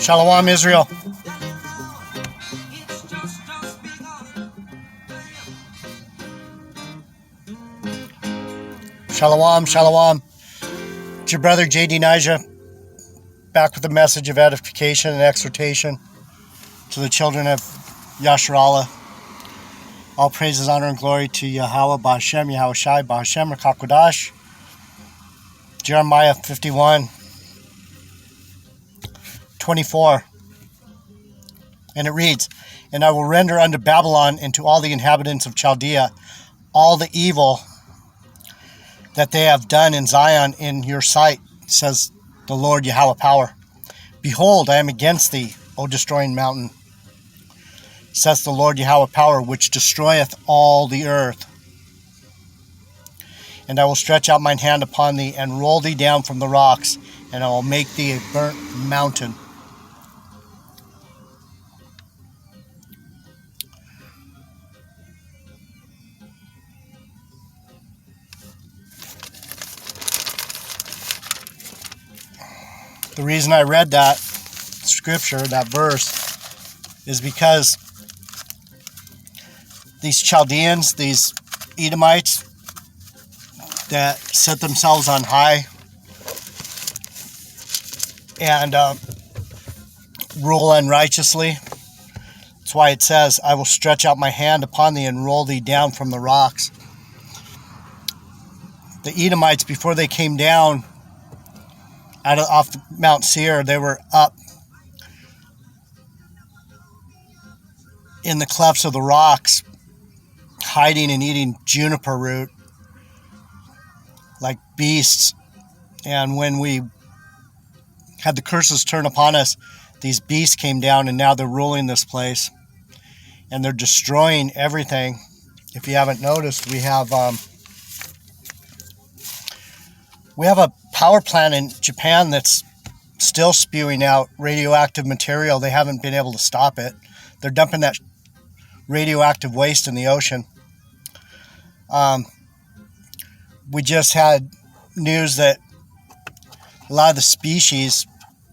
Shalom, Israel. Shalom, shalom. It's your brother J.D. Nijah, back with a message of edification and exhortation to the children of Yasharallah. All praises, honor, and glory to Yahweh, Ba'Hashem, Yahweh Shai, Ba'Hashem, Rakakodash. Jeremiah 51:24. And it reads, "And I will render unto Babylon and to all the inhabitants of Chaldea all the evil that they have done in Zion in your sight, says the Lord Yahweh Power. Behold, I am against thee, O destroying mountain, says the Lord Yahweh Power, which destroyeth all the earth. And I will stretch out mine hand upon thee, and roll thee down from the rocks, and I will make thee a burnt mountain." The reason I read that scripture, that verse, is because these Chaldeans, these Edomites that set themselves on high and rule unrighteously, that's why it says, "I will stretch out my hand upon thee and roll thee down from the rocks." The Edomites, before they came down off Mount Seir, they were up in the clefts of the rocks, hiding and eating juniper root like beasts. And when we had the curses turn upon us, these beasts came down, and now they're ruling this place, and they're destroying everything. If you haven't noticed, we have a power plant in Japan that's still spewing out radioactive material. They haven't been able to stop it. They're dumping that radioactive waste in the ocean. We just had news that a lot of the species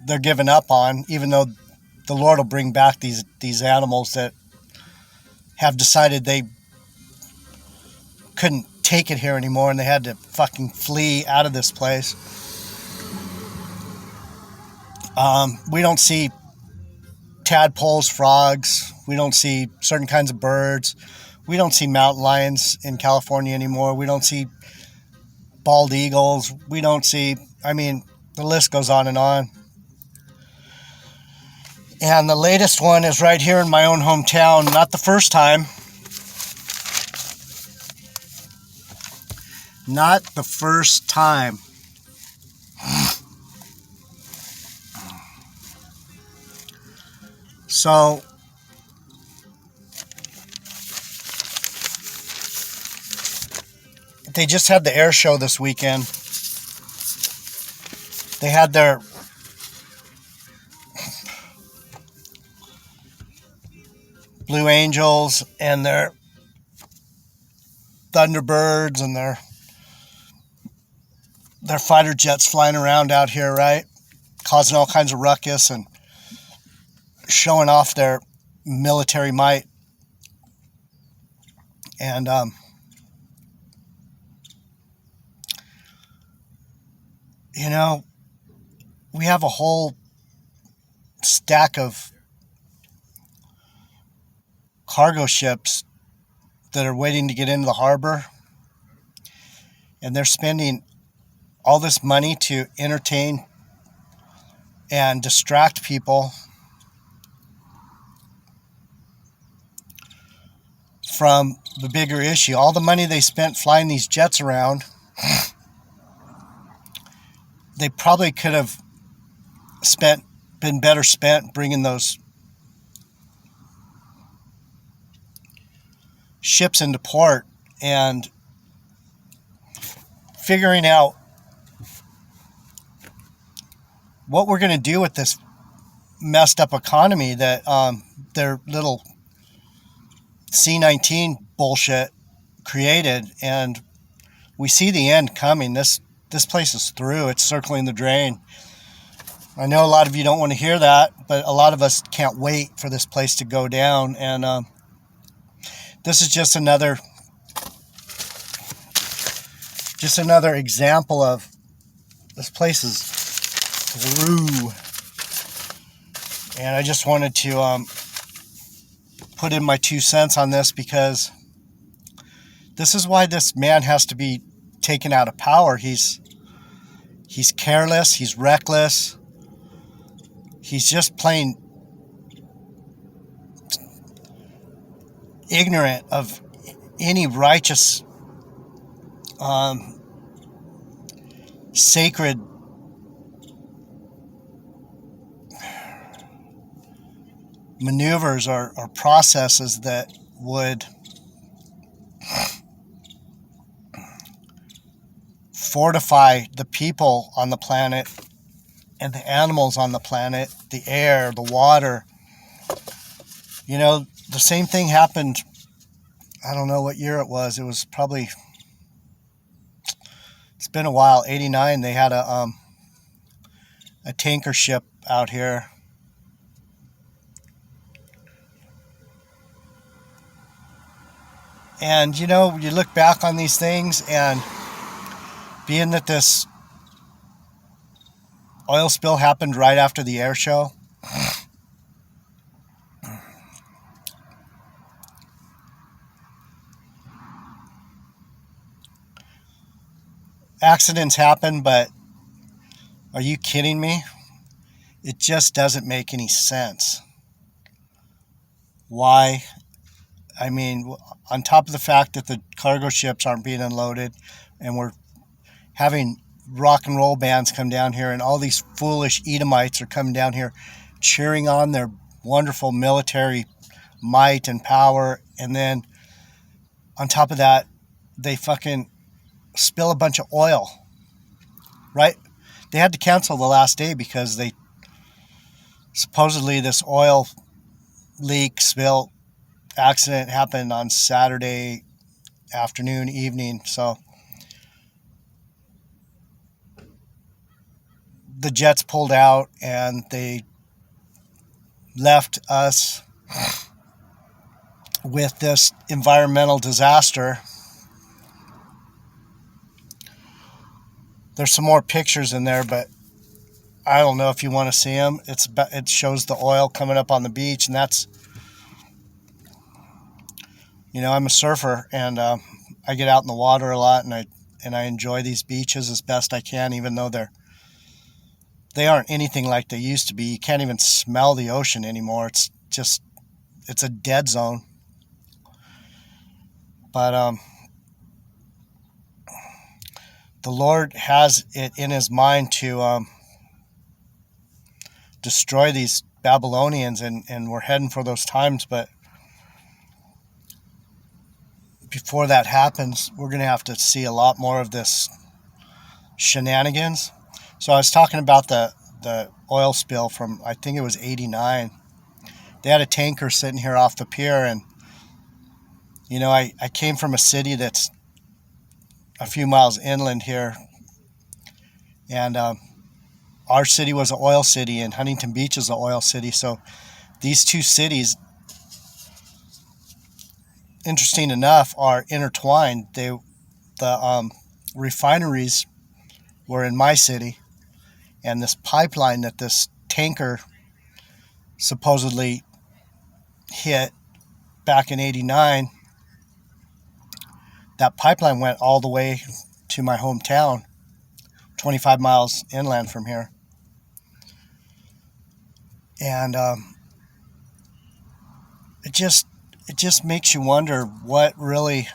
they're giving up on, even though the Lord will bring back these animals that have decided they couldn't take it here anymore, and they had to fucking flee out of this place. We don't see tadpoles, frogs. We don't see certain kinds of birds. We don't see mountain lions in California anymore. We don't see bald eagles. We don't see, the list goes on and on. And the latest one is right here in my own hometown. Not the first time. Not the first time. So, they just had the air show this weekend. They had their Blue Angels and their Thunderbirds and their fighter jets flying around out here, right? Causing all kinds of ruckus and showing off their military might. And we have a whole stack of cargo ships that are waiting to get into the harbor, and they're spending all this money to entertain and distract people from the bigger issue. All the money they spent flying these jets around, they probably could have been better spent bringing those ships into port and figuring out what we're going to do with this messed up economy that their little C-19 bullshit created, and we see the end coming. This place is through. It's circling the drain. I know a lot of you don't want to hear that, but a lot of us can't wait for this place to go down. And this is just another example of this place is through. And I just wanted to put in my 2 cents on this, because this is why this man has to be taken out of power. He's careless. He's reckless. He's just plain ignorant of any righteous, sacred maneuvers or processes that would fortify the people on the planet and the animals on the planet, the air, the water. You know, the same thing happened, I don't know what year it was. It was probably, it's been a while, 89. They had a tanker ship out here. And, you know, you look back on these things, and being that this oil spill happened right after the air show, accidents happen, but are you kidding me? It just doesn't make any sense. Why? I mean, on top of the fact that the cargo ships aren't being unloaded, and we're having rock and roll bands come down here, and all these foolish Edomites are coming down here cheering on their wonderful military might and power, and then on top of that, they fucking spill a bunch of oil, right? They had to cancel the last day because they supposedly this oil leak spill accident happened on Saturday afternoon, evening. So the jets pulled out and they left us with this environmental disaster. There's some more pictures in there, but I don't know if you want to see them. It shows the oil coming up on the beach, and that's, you know, I'm a surfer, and I get out in the water a lot, and I enjoy these beaches as best I can, even though they aren't anything like they used to be. You can't even smell the ocean anymore. It's a dead zone. But the Lord has it in his mind to destroy these Babylonians, and we're heading for those times. But before that happens, we're going to have to see a lot more of this shenanigans. So I was talking about the oil spill from, I think it was 89. They had a tanker sitting here off the pier, and you know, I came from a city that's a few miles inland here, and our city was an oil city, and Huntington Beach is an oil city. So these two cities, interesting enough, are intertwined. The refineries were in my city, and this pipeline that this tanker supposedly hit back in 89, that pipeline went all the way to my hometown, 25 miles inland from here. And it just makes you wonder what really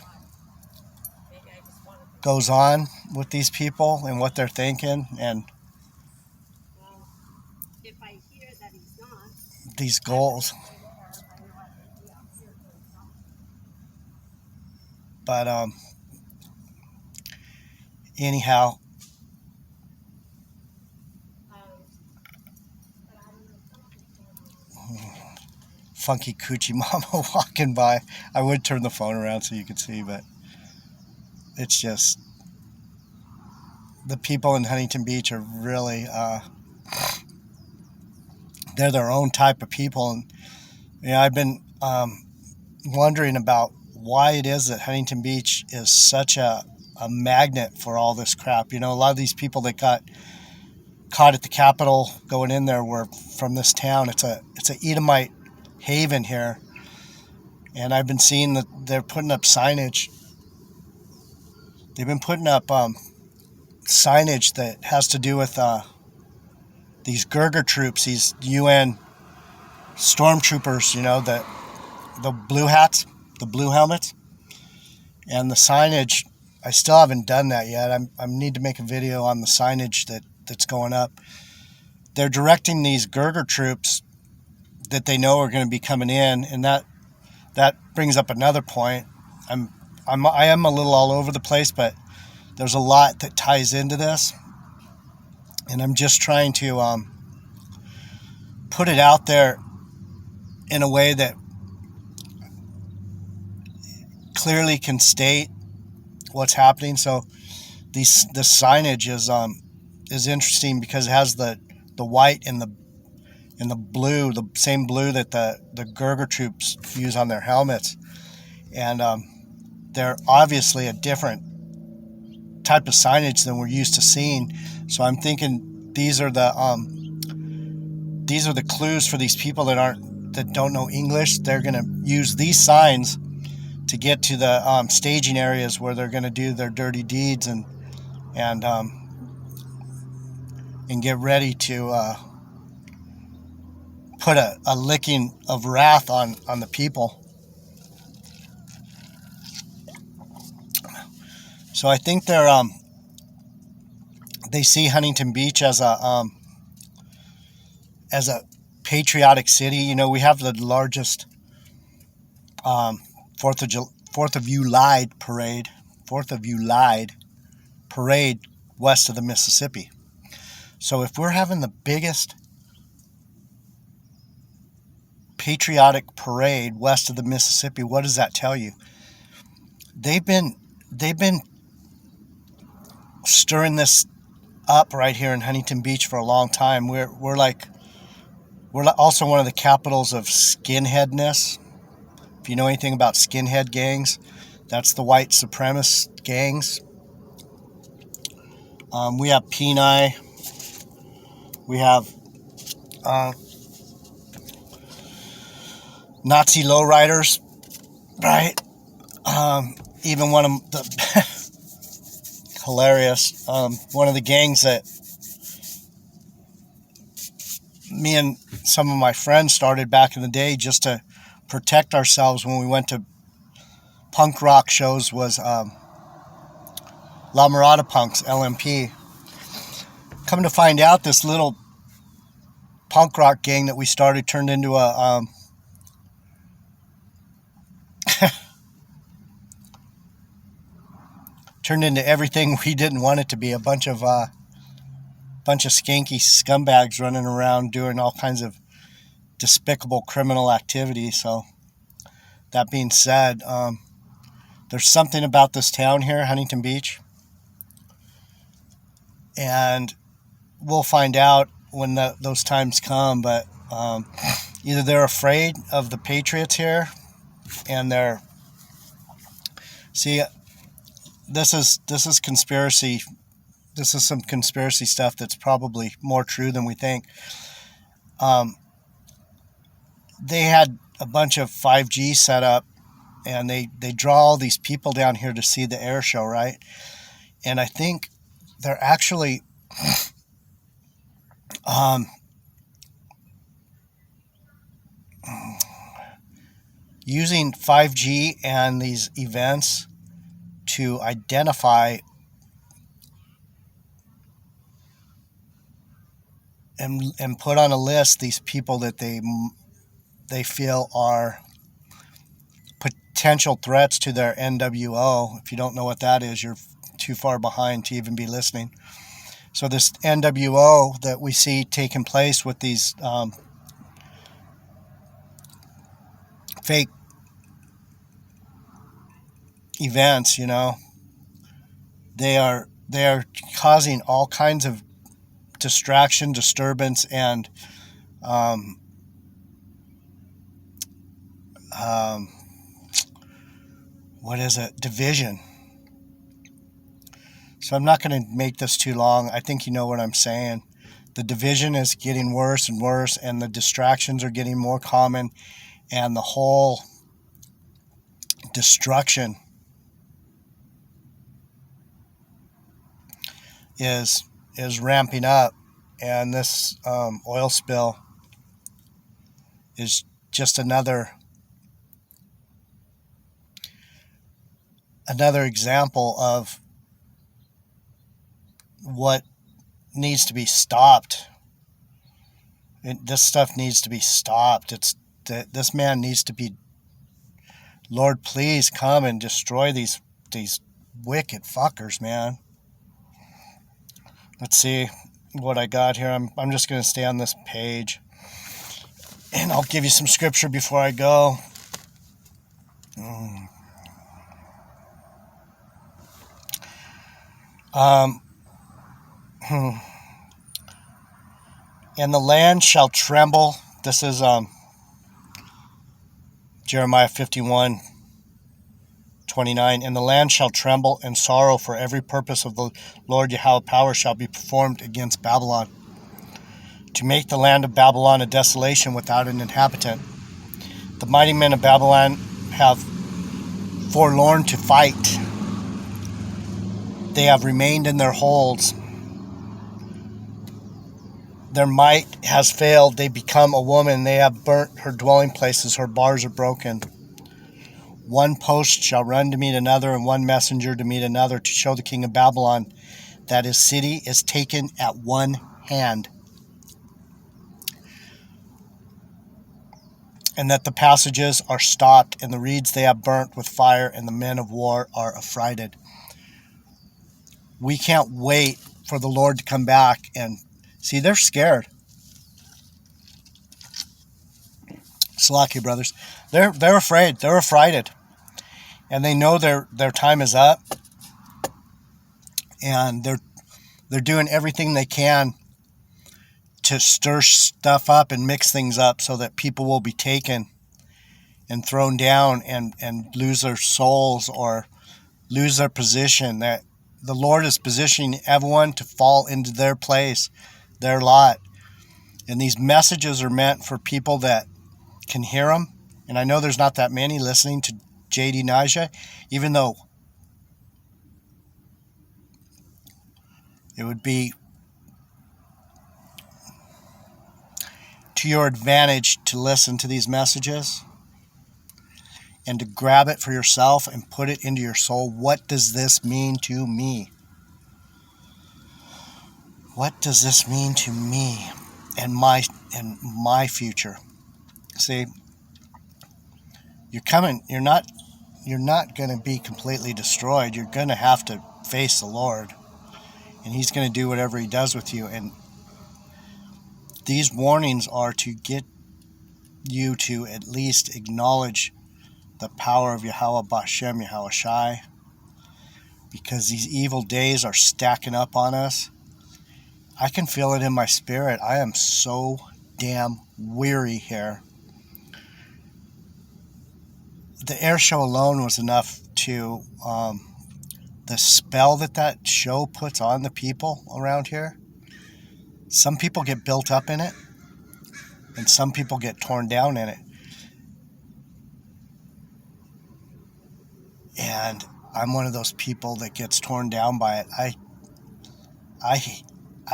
goes on with these people and what they're thinking, and these goals. But anyhow, funky coochie mama walking by. I would turn the phone around so you could see, but it's just, the people in Huntington Beach are really, they're their own type of people. And I've been wondering about why it is that Huntington Beach is such a magnet for all this crap. A lot of these people that got caught at the Capitol going in there were from this town. It's a Edomite haven here, and I've been seeing that they're putting up signage. They've been putting up signage that has to do with these Gurger troops, these UN stormtroopers. The blue hats, the blue helmets, and the signage. I still haven't done that yet. I need to make a video on the signage that's going up. They're directing these Gurger troops that they know are going to be coming in, and that brings up another point. I am a little all over the place, but there's a lot that ties into this, and I'm just trying to put it out there in a way that clearly can state what's happening. So the signage is interesting because it has the white and the blue, the same blue that the Gurger troops use on their helmets, and they're obviously a different type of signage than we're used to seeing. So I'm thinking these are the clues for these people that don't know English. They're going to use these signs to get to the staging areas where they're going to do their dirty deeds and get ready to put a licking of wrath on the people. So I think they see Huntington Beach as a patriotic city. We have the largest Fourth of July parade west of the Mississippi. So if we're having the biggest patriotic parade west of the Mississippi, what does that tell you? They've been stirring this up right here in Huntington Beach for a long time. We're also one of the capitals of skinheadness. If you know anything about skinhead gangs, that's the white supremacist gangs. We have Peni. We have Nazi lowriders, right? Even one of the hilarious. One of the gangs that me and some of my friends started back in the day just to protect ourselves when we went to punk rock shows was La Mirada Punks, LMP. Come to find out, this little punk rock gang that we started turned into a turned into everything we didn't want it to be. A bunch of skanky scumbags running around doing all kinds of despicable criminal activity. So that being said, there's something about this town here, Huntington Beach, and we'll find out when those times come. But either they're afraid of the patriots here, and this is conspiracy. This is some conspiracy stuff that's probably more true than we think. They had a bunch of 5G set up, and they draw all these people down here to see the air show, right? And I think they're actually using 5G and these events to identify and put on a list these people that they feel are potential threats to their NWO. If you don't know what that is, you're too far behind to even be listening. So this NWO that we see taking place with these fake events, they are causing all kinds of distraction, disturbance, and um, um, division. So I'm not going to make this too long. I think you know what I'm saying. The division is getting worse and worse, and the distractions are getting more common, and the whole destruction is ramping up. And this oil spill is just another example of what needs to be stopped. This stuff needs to be stopped. This man needs to be, Lord, please come and destroy these wicked fuckers, man. Let's see what I got here. I'm just going to stay on this page, and I'll give you some scripture before I go. And the land shall tremble. This is Jeremiah 51:29. And the land shall tremble and sorrow, for every purpose of the Lord Yahweh power shall be performed against Babylon, to make the land of Babylon a desolation without an inhabitant. The mighty men of Babylon have forlorn to fight. They have remained in their holds. Their might has failed. They become a woman. They have burnt her dwelling places. Her bars are broken. One post shall run to meet another, and one messenger to meet another, to show the king of Babylon that his city is taken at one hand, and that the passages are stopped, and the reeds they have burnt with fire, and the men of war are affrighted. We can't wait for the Lord to come back. And see, they're scared. Salakia brothers. They're afraid. They're affrighted. And they know their time is up. And they're doing everything they can to stir stuff up and mix things up so that people will be taken and thrown down and lose their souls or lose their position. That the Lord is positioning everyone to fall into their place, their lot. And these messages are meant for people that can hear them. And I know there's not that many listening to J.D. Naja, even though it would be to your advantage to listen to these messages and to grab it for yourself and put it into your soul. What does this mean to me? What does this mean to me and my future? See, you're not going to be completely destroyed. You're going to have to face the Lord, and he's going to do whatever he does with you. And these warnings are to get you to at least acknowledge the power of Yahweh Bashem, Yahweh Shai, because these evil days are stacking up on us. I can feel it in my spirit. I am so damn weary here. The air show alone was enough to, the spell that show puts on the people around here. Some people get built up in it, and some people get torn down in it. And I'm one of those people that gets torn down by it. I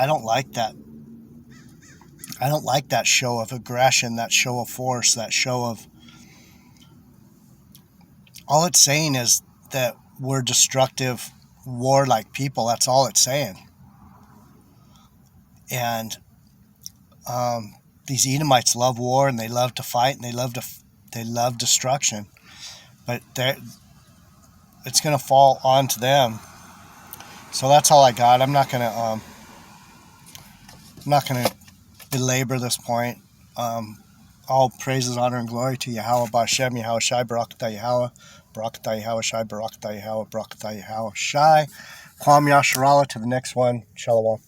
don't like that. I don't like that show of aggression, that show of force, that show of... All it's saying is that we're destructive, warlike people. That's all it's saying. And these Edomites love war, and they love to fight, and they love destruction. But it's going to fall onto them. So that's all I got. I'm not going to belabor this point. All praises, honor, and glory to Yahweh Ba'Shem, Yahweh Shai, Barakatah Yahweh, Barakatah Yahweh Shai, Barakatah Yahweh, Barakatah Yahweh Shai. Kwam Yasharallah to the next one. Shalom.